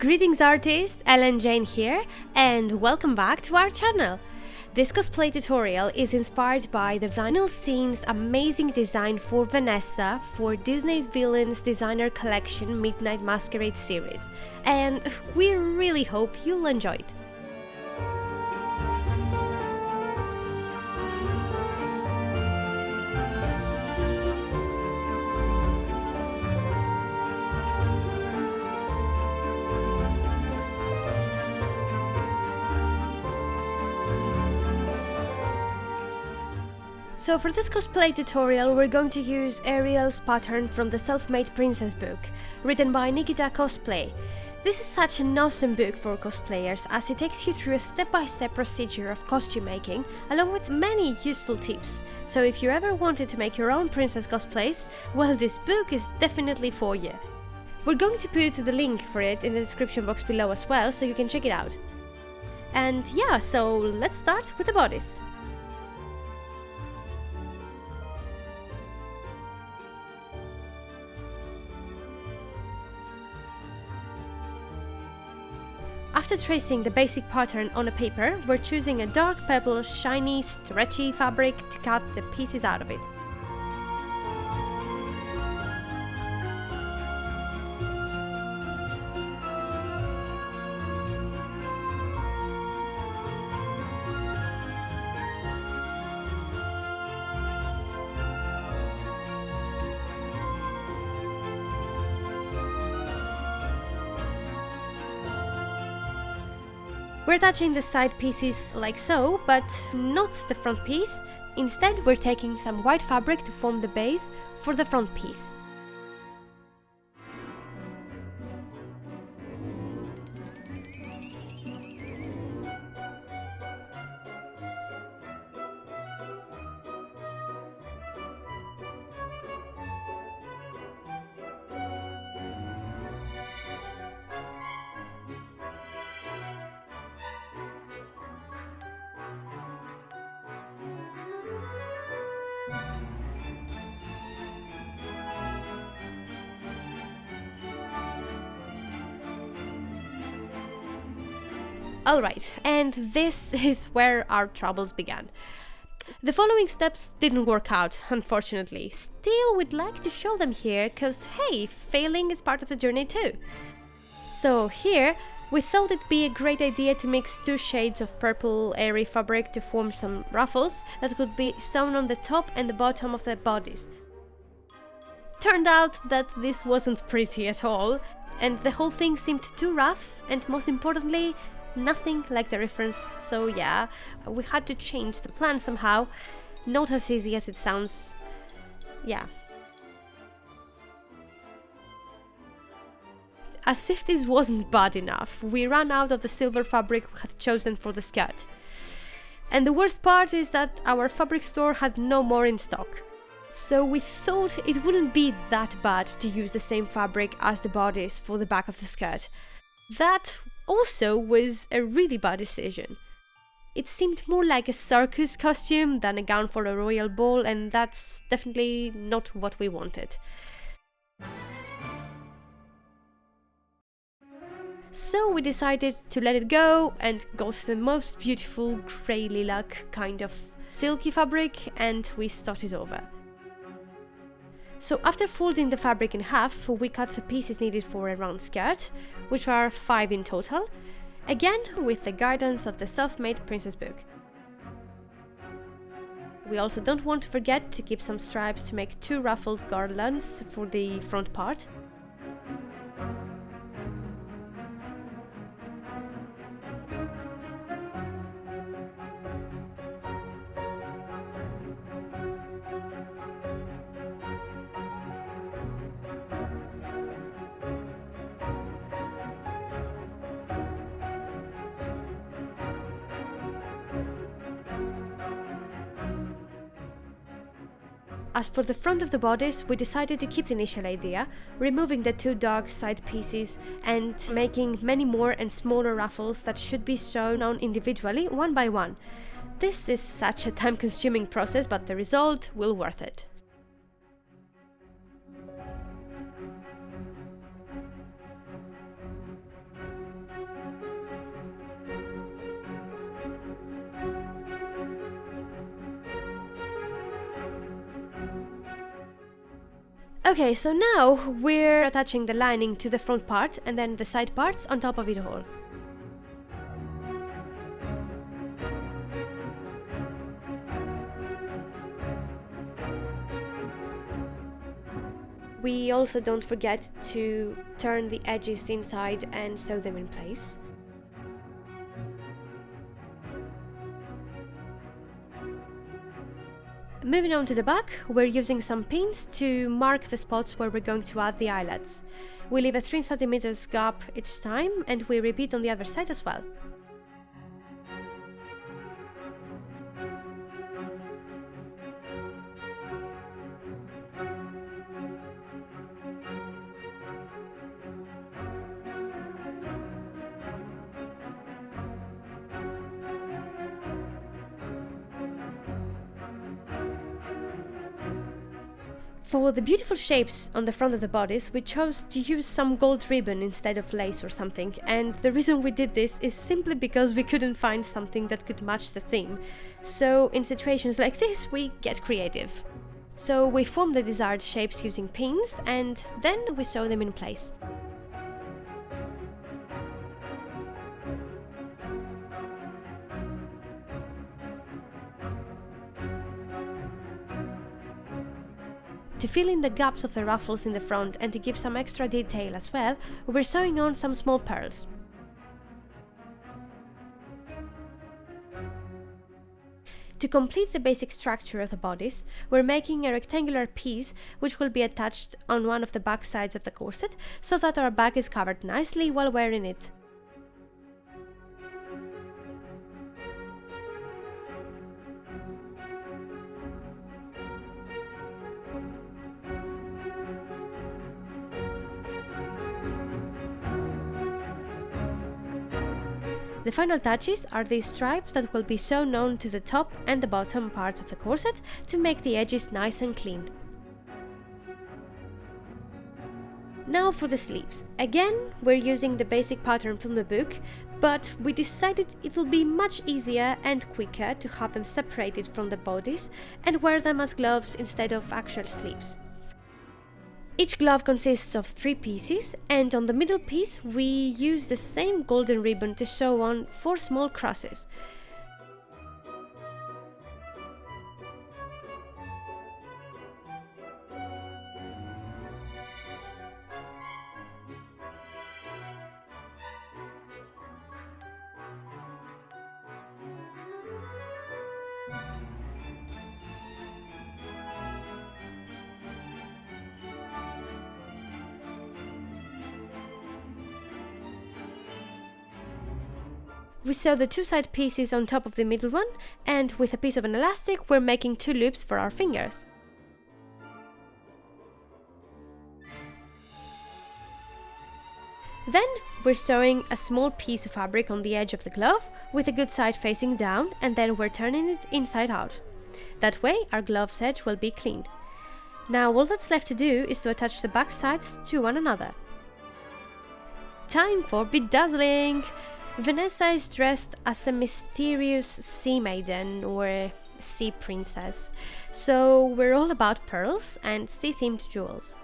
Greetings artists, Ellen Jane here, and welcome back to our channel. This cosplay tutorial is inspired by the vinyl scene's amazing design for Vanessa for Disney's Villains Designer Collection Midnight Masquerade series, and we really hope you'll enjoy it. So for this cosplay tutorial, we're going to use Ariel's pattern from the Self-Made Princess book, written by Nikita COSPLAY. This is such an awesome book for cosplayers as it takes you through a step-by-step procedure of costume making, along with many useful tips. So if you ever wanted to make your own princess cosplays, well, this book is definitely for you. We're going to put the link for it in the description box below as well, so you can check it out. And yeah, so let's start with the bodice. After tracing the basic pattern on a paper, we're choosing a dark purple, shiny, stretchy fabric to cut the pieces out of it. We're attaching the side pieces like so, but not the front piece. Instead, we're taking some white fabric to form the base for the front piece. Alright, and this is where our troubles began. The following steps didn't work out, unfortunately. Still, we'd like to show them here, cause hey, failing is part of the journey too. So here, we thought it'd be a great idea to mix two shades of purple airy fabric to form some ruffles that could be sewn on the top and the bottom of the bodice. Turned out that this wasn't pretty at all, and the whole thing seemed too rough, and most importantly, nothing like the reference, so yeah, we had to change the plan somehow. Not as easy as it sounds, yeah. As if this wasn't bad enough, we ran out of the silver fabric we had chosen for the skirt. And the worst part is that our fabric store had no more in stock. So we thought it wouldn't be that bad to use the same fabric as the bodice for the back of the skirt. That also was a really bad decision. It seemed more like a circus costume than a gown for a royal ball, and that's definitely not what we wanted. So we decided to let it go and got the most beautiful grey lilac kind of silky fabric, and we started over. So after folding the fabric in half, we cut the pieces needed for a round skirt, which are 5 in total, again with the guidance of the Self-Made Princess book. We also don't want to forget to keep some stripes to make 2 ruffled garlands for the front part. As for the front of the bodice, we decided to keep the initial idea, removing the 2 dark side pieces and making many more and smaller ruffles that should be sewn on individually, one by one. This is such a time-consuming process, but the result will be worth it. Okay, so now we're attaching the lining to the front part and then the side parts on top of it all. We also don't forget to turn the edges inside and sew them in place. Moving on to the back, we're using some pins to mark the spots where we're going to add the eyelets. We leave a 3 cm gap each time and we repeat on the other side as well. For the beautiful shapes on the front of the bodice, we chose to use some gold ribbon instead of lace or something, and the reason we did this is simply because we couldn't find something that could match the theme. So in situations like this, we get creative. So we form the desired shapes using pins, and then we sew them in place. To fill in the gaps of the ruffles in the front and to give some extra detail as well, we're sewing on some small pearls. To complete the basic structure of the bodice, we're making a rectangular piece which will be attached on one of the back sides of the corset so that our back is covered nicely while wearing it. The final touches are these stripes that will be sewn on to the top and the bottom parts of the corset to make the edges nice and clean. Now for the sleeves. Again, we're using the basic pattern from the book, but we decided it will be much easier and quicker to have them separated from the bodice and wear them as gloves instead of actual sleeves. Each glove consists of 3 pieces, and on the middle piece we use the same golden ribbon to sew on 4 small crosses. We sew the 2 side pieces on top of the middle one, and with a piece of an elastic we're making 2 loops for our fingers. Then we're sewing a small piece of fabric on the edge of the glove with a good side facing down, and then we're turning it inside out. That way our glove's edge will be clean. Now all that's left to do is to attach the back sides to one another. Time for bedazzling! Vanessa is dressed as a mysterious sea maiden or a sea princess, so we're all about pearls and sea-themed jewels.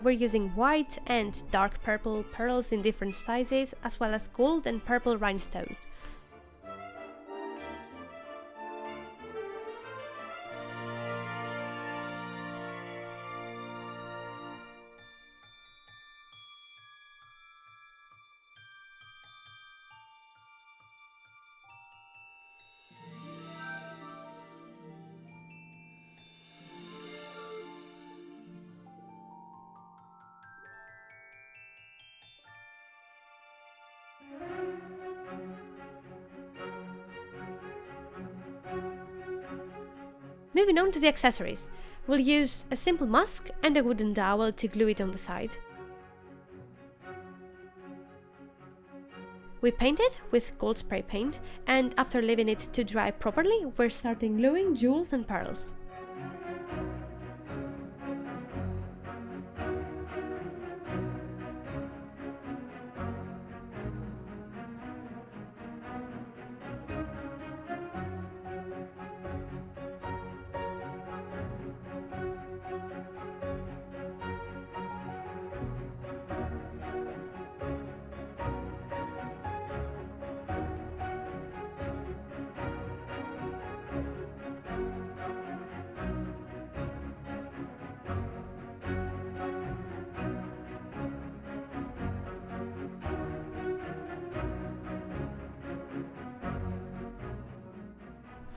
We're using white and dark purple pearls in different sizes, as well as gold and purple rhinestones. Moving on to the accessories, we'll use a simple mask and a wooden dowel to glue it on the side. We paint it with gold spray paint, and after leaving it to dry properly, we're starting gluing jewels and pearls.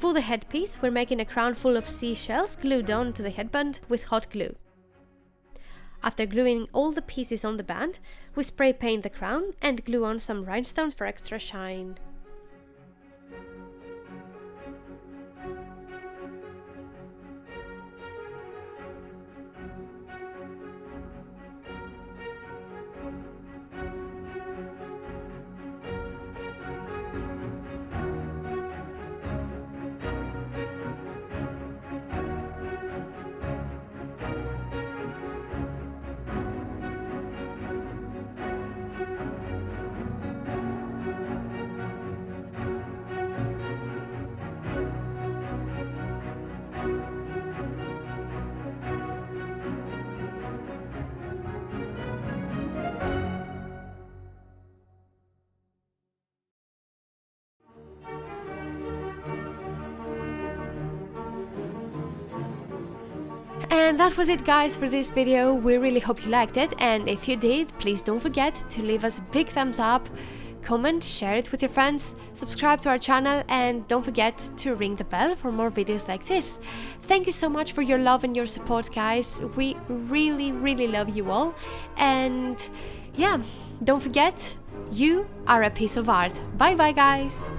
For the headpiece, we're making a crown full of seashells glued on to the headband with hot glue. After gluing all the pieces on the band, we spray paint the crown and glue on some rhinestones for extra shine. And that was it, guys, for this video. We really hope you liked it, and if you did, please don't forget to leave us a big thumbs up, comment, share it with your friends, subscribe to our channel, and don't forget to ring the bell for more videos like this. Thank you so much for your love and your support, guys. We really love you all, and yeah, don't forget, you are a piece of art. Bye bye, guys.